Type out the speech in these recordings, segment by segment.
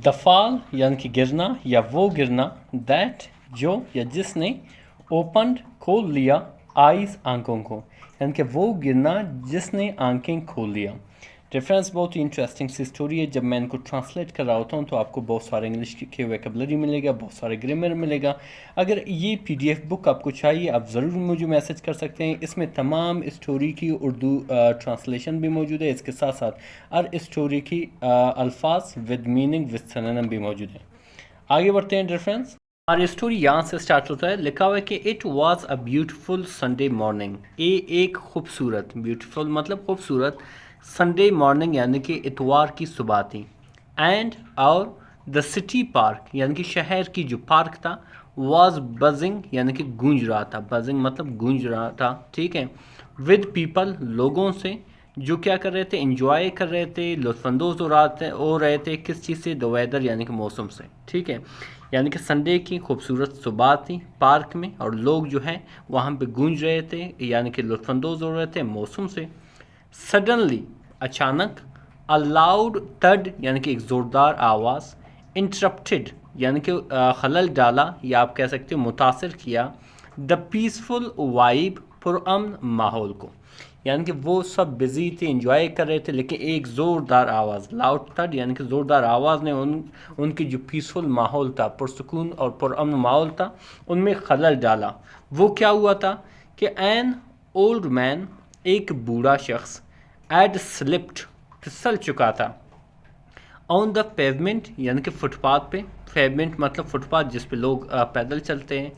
The fall यानी कि गिरना या वो गिरना दैट जो या जिसने ओपन खोल लिया आइज़ आंखों को, यानी कि वो गिरना जिसने आंखें खोल लिया। रेफरेंस बहुत ही इंटरेस्टिंग सी स्टोरी है। जब मैं इनको ट्रांसलेट कर रहा होता हूँ तो आपको बहुत सारे इंग्लिश के वोकैबुलरी मिलेगा, बहुत सारे ग्रामर मिलेगा। अगर ये पीडीएफ बुक आपको चाहिए आप ज़रूर मुझे मैसेज कर सकते हैं। इसमें तमाम स्टोरी की उर्दू ट्रांसलेशन भी मौजूद है, इसके साथ साथ हर स्टोरी की अल्फाज विद मीनिंग विद सिनोनिम भी मौजूद है। आगे बढ़ते हैं रेफरेंस। हमारी स्टोरी यहाँ से स्टार्ट होता है। लिखा हुआ है कि it was a beautiful Sunday morning. एक खूबसूरत, ब्यूटीफुल मतलब खूबसूरत, संडे मॉर्निंग यानी कि इतवार की सुबह थी। एंड और द सिटी पार्क यानी कि शहर की जो पार्क था, वॉज बजिंग यानी कि गूंज रहा था। बजिंग मतलब गूंज रहा था, ठीक है। विद पीपल लोगों से, जो क्या कर रहे थे, इंजॉय कर रहे थे, लुत्फानंदोज हो रहे थे। किस चीज़ से? द वेदर यानी कि मौसम से, ठीक है। यानी कि संडे की खूबसूरत सुबह थी पार्क में और लोग जो हैं वहाँ पे गूंज रहे थे यानी कि लुत्फानंदोज हो रहे थे मौसम से। सडनली अचानक, अ लाउड थड यानी कि एक ज़ोरदार आवाज़, इंटरप्टेड यानी कि खलल डाला या आप कह सकते हो मुतासर किया, द पीसफुल वाइब पुरअमन माहौल को। यानी कि वो सब बिज़ी थे, इंजॉय कर रहे थे, लेकिन एक ज़ोरदार आवाज़, लाउड थड यानी कि ज़ोरदार आवाज़ ने उनकी जो पीसफुल माहौल था, पुरसकून और पुरअमन माहौल था, उनमें खलल डाला। वो क्या हुआ था कि एन ओल्ड मैन, एक बूढ़ा शख्स, एड स्लिप्ड फिसल चुका था, ऑन द पेवमेंट यानी कि फुटपाथ पे। पेवमेंट मतलब फुटपाथ जिस पे लोग पैदल चलते हैं।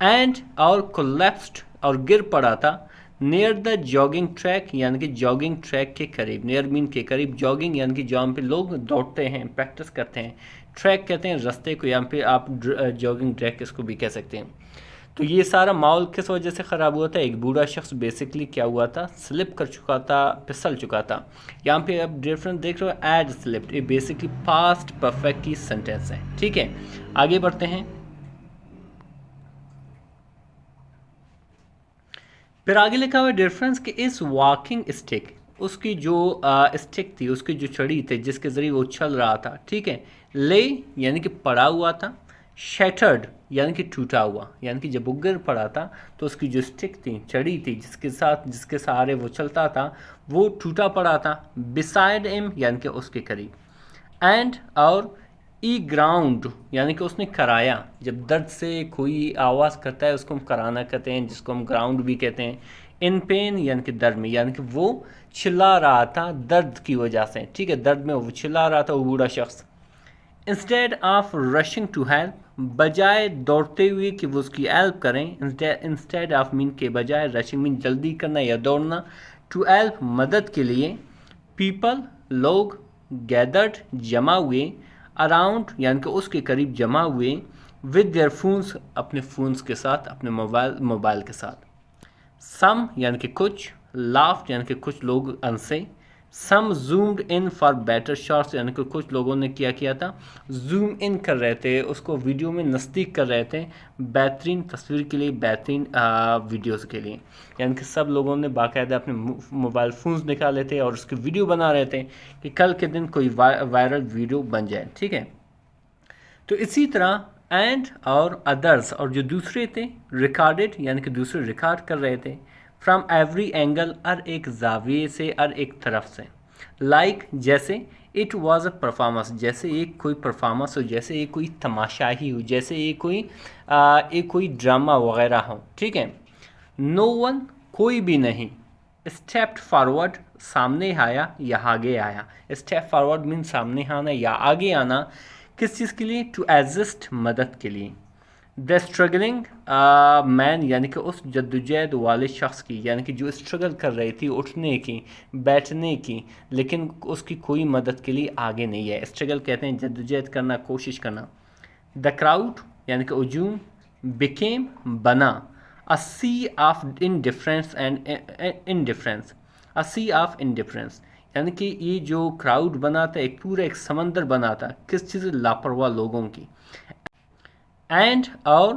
एंड और कोलैप्स्ड और गिर पड़ा था, नियर द जॉगिंग ट्रैक यानी कि जॉगिंग ट्रैक के करीब। नियर मीन के करीब, जॉगिंग यानी कि जहाँ पे लोग दौड़ते हैं, प्रैक्टिस करते हैं। ट्रैक कहते हैं रास्ते को, यहाँ पे आप जॉगिंग ट्रैक इसको भी कह सकते हैं। तो ये सारा माहौल किस वजह से ख़राब हुआ था? एक बूढ़ा शख्स बेसिकली क्या हुआ था, स्लिप कर चुका था, फिसल चुका था। यहाँ पे आप डिफरेंस देख रहे हो, एड स्लिप्ड, ये बेसिकली पास्ट परफेक्ट की सेंटेंस है, ठीक है। आगे बढ़ते हैं। फिर आगे लिखा हुआ डिफरेंस कि इस वॉकिंग स्टिक, उसकी जो स्टिक थी, उसकी जो छड़ी थी जिसके ज़रिए वो चल रहा था, ठीक है। ले यानी कि पड़ा हुआ था, शैटर्ड यानी कि टूटा हुआ, यानी कि जब वो गिर पड़ा था तो उसकी जो स्टिक थी, छड़ी थी जिसके सहारे वो चलता था, वो टूटा पड़ा था। बिसाइड हिम यानी कि उसके करीब। एंड और ई ग्राउंड यानी कि उसने कराया। जब दर्द से कोई आवाज़ करता है उसको हम कराना कहते हैं, जिसको हम ग्राउंड भी कहते हैं। इन पेन यानी कि दर्द में, यानी कि वो चिल्ला रहा था दर्द की वजह से, ठीक है। दर्द में वो चिल्ला रहा था वो बूढ़ा शख्स। Instead of rushing to help, बजाय दौड़ते हुए कि वो उसकी हेल्प करें। इंस्टेड ऑफ मीन के बजाय, रशिंग मीन जल्दी करना या दौड़ना, टू हेल्प मदद के लिए। पीपल लोग, गैदर्ड जमा हुए, अराउंड यानी कि उसके करीब जमा हुए, विद देयर फोन्स अपने फ़ोन्स के साथ, अपने मोबाइल के साथ। सम यानी कि कुछ, लाफ्ट यानी कि कुछ लोग हंसे। Some zoomed in for better shots यानी कि कुछ लोगों ने क्या किया था, जूम इन कर रहे थे, उसको वीडियो में नज़दीक कर रहे थे बेहतरीन तस्वीर के लिए, बेहतरीन वीडियोस के लिए। यानी कि सब लोगों ने बाकायदा अपने मोबाइल फ़ोन्स निकाले थे और उसकी वीडियो बना रहे थे कि कल के दिन कोई वायरल वीडियो बन जाए, ठीक है। तो इसी तरह एंड और अदर्स और जो दूसरे थे, रिकॉर्डेड यानी कि दूसरे रिकॉर्ड कर रहे थे, फ्रॉम एवरी एंगल, हर एक जाविये से, हर एक तरफ से। लाइक जैसे, इट वाज अ परफॉर्मेंस, जैसे एक कोई परफॉर्मेंस हो, जैसे एक कोई तमाशाही हो, जैसे एक कोई ड्रामा वगैरह हो, ठीक है। नो वन कोई भी नहीं, स्टेप फॉरवर्ड सामने आया या आगे आया। स्टेप फॉरवर्ड मीन सामने आना या आगे आना, किस चीज़ के लिए? टू एजिस्ट मदद के लिए। द स्ट्रगलिंग मैन यानी कि उस जद्दोजहद वाले शख्स की, यानी कि जो स्ट्रगल कर रही थी उठने की, बैठने की, लेकिन उसकी कोई मदद के लिए आगे नहीं है। स्ट्रगल कहते हैं जद्दोजहद करना, कोशिश करना। द क्राउड यानी कि हजूम, बिकेम बना, a sea of indifference and indifference, a sea of indifference यानी कि ये जो क्राउड बना था एक पूरा एक समंदर बना था, किस चीज़? लापरवाह लोगों की। एंड और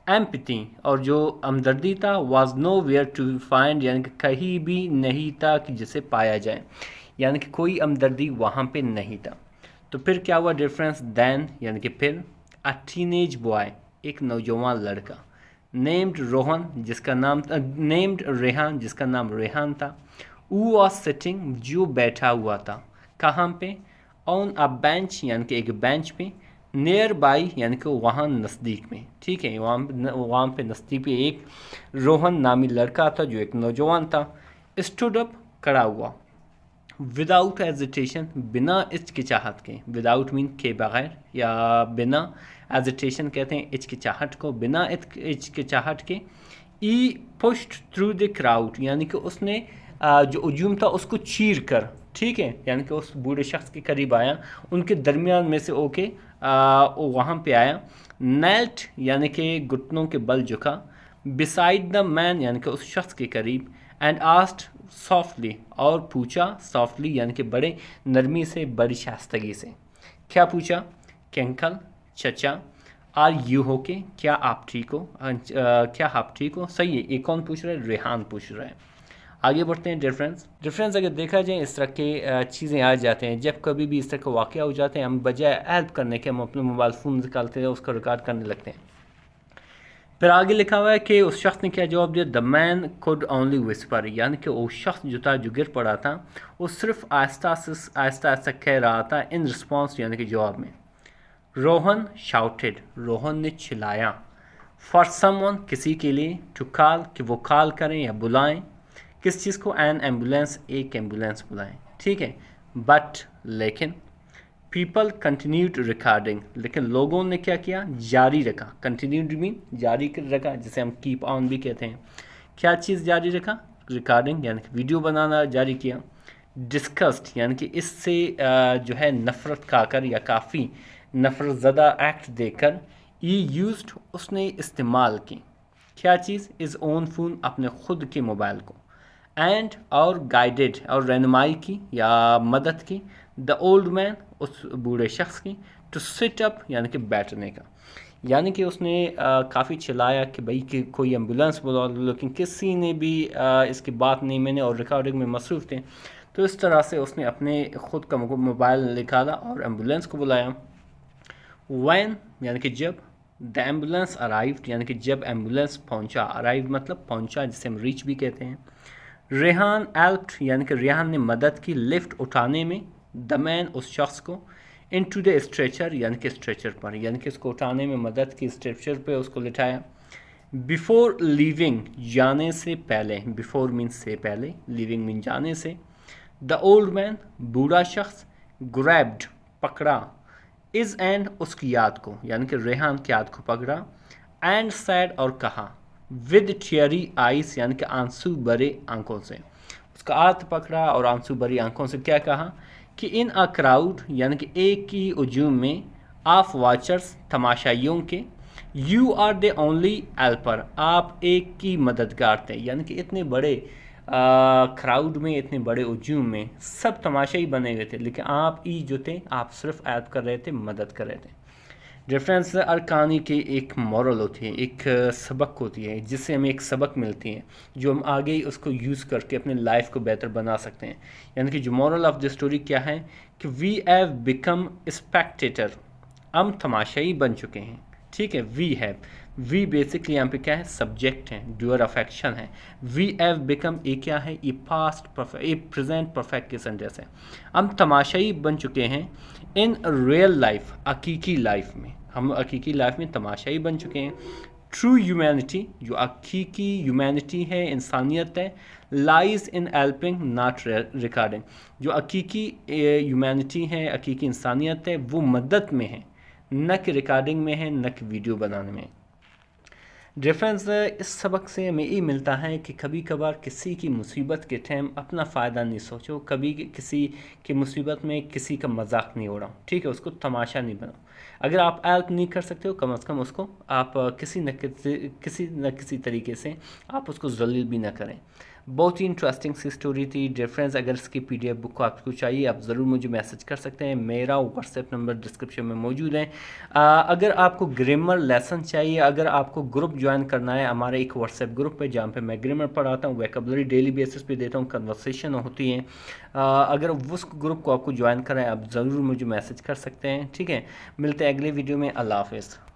एम्पैथी और जो हमदर्दी था, was nowhere to find यानी कि कहीं भी नहीं था कि जिसे पाया जाए, यानी कि कोई हमदर्दी वहाँ पे नहीं था। तो फिर क्या हुआ डिफरेंस, देन यानी कि फिर, अ टीनेज बॉय एक नौजवान लड़का, नेम्ड रोहन जिसका नाम नेम्ड रेहान जिसका नाम रेहान था, हु वॉज सिटिंग जो बैठा हुआ था, कहाँ पे, ऑन अ बेंच यानी कि एक बेंच पे, नियर बाई यानी कि वहाँ नज़दीक में, ठीक है, वहाँ पे नज़दीक पे एक रोहन नामी लड़का था जो एक नौजवान था, स्टूड अप खड़ा हुआ, विदाउट एजिटेशन बिना हिचकिचाहट के, विदाउट मीन के बगैर या बिना, एजिटेशन कहते हैं हिचकिचाहट को, बिना हिचकिचाहट के, ई पुश्ड थ्रू द क्राउड यानी कि उसने जो हजूम था उसको चीर कर, ठीक है, यानी कि उस बूढ़े शख्स के करीब आया, उनके दरमियान में से होके वहाँ पे आया, नेल्ट यानी कि घुटनों के बल झुका, बिसाइड द मैन यानी कि उस शख्स के करीब, एंड आस्क्ड सॉफ्टली और पूछा, सॉफ्टली यानी कि बड़े नरमी से, बड़ी शास्तगी से, क्या पूछा कि अंकल, चचा, आर यू हो के, क्या आप ठीक हो, क्या आप ठीक हो, सही है, ये कौन पूछ रहा है, रेहान पूछ रहा है। आगे बढ़ते हैं, डिफरेंस अगर देखा जाए इस तरह के चीज़ें आ जाते हैं, जब कभी भी इस तरह के वाक़या हो जाते हैं, हम बजाय हेल्प करने के हम अपने मोबाइल फ़ोन निकालते हैं, उसको रिकॉर्ड करने लगते हैं। फिर आगे लिखा हुआ है कि उस शख्स ने क्या जवाब दिया, the man could only whisper यानी कि वो शख्स जो था जो गिर पड़ा था वो सिर्फ आहिस्ता आहिस्ता कह रहा था, इन रिस्पॉन्स यानी कि जवाब में। रोहन शाउटेड रोहन ने चिल्लाया, फॉर समवन किसी के लिए, टू कॉल कि वो कॉल करें या बुलाएं, किस चीज़ को, एन एम्बुलेंस एक एम्बुलेंस बुलाएं, ठीक है, बट लेकिन, पीपल कंटिन्यूड रिकॉर्डिंग लेकिन लोगों ने क्या किया, जारी रखा, कंटिन्यूड मीन जारी रखा, जिसे हम कीप ऑन भी कहते हैं, क्या चीज़ जारी रखा, रिकॉर्डिंग यानी कि वीडियो बनाना जारी किया, डिस्कस्ड यानी कि इससे जो है नफ़रत खाकर या काफ़ी नफ़रत ज़दा एक्ट देकर, ई यूज्ड उसने इस्तेमाल की, क्या चीज़, इज़ ओन फ़ोन अपने ख़ुद के मोबाइल को, एंड और गाइडेड और रहनुमाई की या मदद की, द ओल्ड मैन उस बूढ़े शख्स की, टू सिट अप यानी कि बैठने का, यानी कि उसने काफ़ी चिल्लाया कि भाई कि कोई एम्बुलेंस बुला लो, लेकिन किसी ने भी इसकी बात नहीं मैंने, और रिकॉर्डिंग में मसरूफ़ थे, तो इस तरह से उसने अपने ख़ुद का मोबाइल निकाला और एम्बुलेंस को बुलाया। वैन यानी कि जब, द एम्बुलेंस अराइव्ड यानी कि जब एम्बुलेंस पहुंचा, अराइव मतलब पहुंचा, जिसे हम रीच भी कहते हैं। रेहान हेल्प्ड यानी कि रेहान ने मदद की, लिफ्ट उठाने में, द मैन उस शख्स को, इनटू द स्ट्रेचर यानी कि स्ट्रेचर पर, यानी कि उसको उठाने में मदद की, स्ट्रेचर पे उसको लिटाया। बिफोर लीविंग जाने से पहले, बिफोर मीन से पहले, लीविंग मीन जाने से, द ओल्ड मैन बूढ़ा शख्स, ग्रैब्ड पकड़ा, इज़ एंड उसकी याद को यानी कि रेहान की याद को पकड़ा, एंड सैड और कहा, विद टीयरी आइस यानी कि आंसू भरे आंखों से, उसका हाथ पकड़ा और आंसू भरी आंखों से क्या कहा कि इन अ क्राउड यानी कि एक ही हजूम में, ऑफ वाचर्स तमाशाइयों के, you are the only helper आप एक की मददगार थे, यानी कि इतने बड़े क्राउड में, इतने बड़े हजूम में सब तमाशाई बने हुए थे, लेकिन आप ही जो थे आप सिर्फ हेल्प कर रहे थे, मदद कर रहे थे। रेफरेंस हर कहानी की एक मॉरल होती है, एक सबक होती है, जिससे हमें एक सबक मिलती है जो हम आगे ही उसको यूज़ करके अपने लाइफ को बेहतर बना सकते हैं। यानी कि जो मॉरल ऑफ द स्टोरी क्या है कि वी हैव बिकम स्पेक्टेटर, हम तमाशाई बन चुके हैं, ठीक है। वी बेसिकली यहाँ पे क्या है, सब्जेक्ट है, डूअर ऑफ एक्शन है। वी हैव बिकम ये क्या है, ये पास्ट परफेक्ट, ये प्रेजेंट परफेक्ट के सेंटेंस है। हम तमाशाई बन चुके हैं इन रियल लाइफ, हकीकी लाइफ में, हम हकीकी लाइफ में तमाशाई बन चुके हैं। ट्रू ह्यूमैनिटी जो हकीकी ह्यूमैनिटी है, इंसानियत है, lies in helping not recording, जो हकीकी ह्यूमैनिटी है, हकीकी इंसानियत है, वो मदद में है, न कि रिकॉर्डिंग में है, न कि वीडियो बनाने में। डिफरेंस इस सबक से हमें ये मिलता है कि कभी कभार किसी की मुसीबत के टाइम अपना फ़ायदा नहीं सोचो, कभी किसी की मुसीबत में किसी का मजाक नहीं उड़ाओ, ठीक है, उसको तमाशा नहीं बनाओ। अगर आप हेल्प नहीं कर सकते हो, कम से कम उसको आप किसी न किसी तरीके से आप उसको ज़लील भी ना करें। बहुत ही इंटरेस्टिंग सी स्टोरी थी डिफरेंस। अगर इसकी PDF बुक को आपको चाहिए आप ज़रूर मुझे मैसेज कर सकते हैं, मेरा व्हाट्सएप नंबर डिस्क्रिप्शन में मौजूद है। अगर आपको ग्रामर लेसन चाहिए, अगर आपको ग्रुप ज्वाइन करना है, हमारे एक व्हाट्सएप ग्रुप है जहाँ पे मैं ग्रामर पढ़ाता हूँ, वोकैबुलरी डेली बेसिस पे देता हूँ, कन्वर्सेशन होती हैं। अगर उस ग्रुप को आपको ज्वाइन करना है आप ज़रूर मुझे मैसेज कर सकते हैं। ठीक है, मिलते हैं अगले वीडियो में। अल्लाह हाफ़िज़।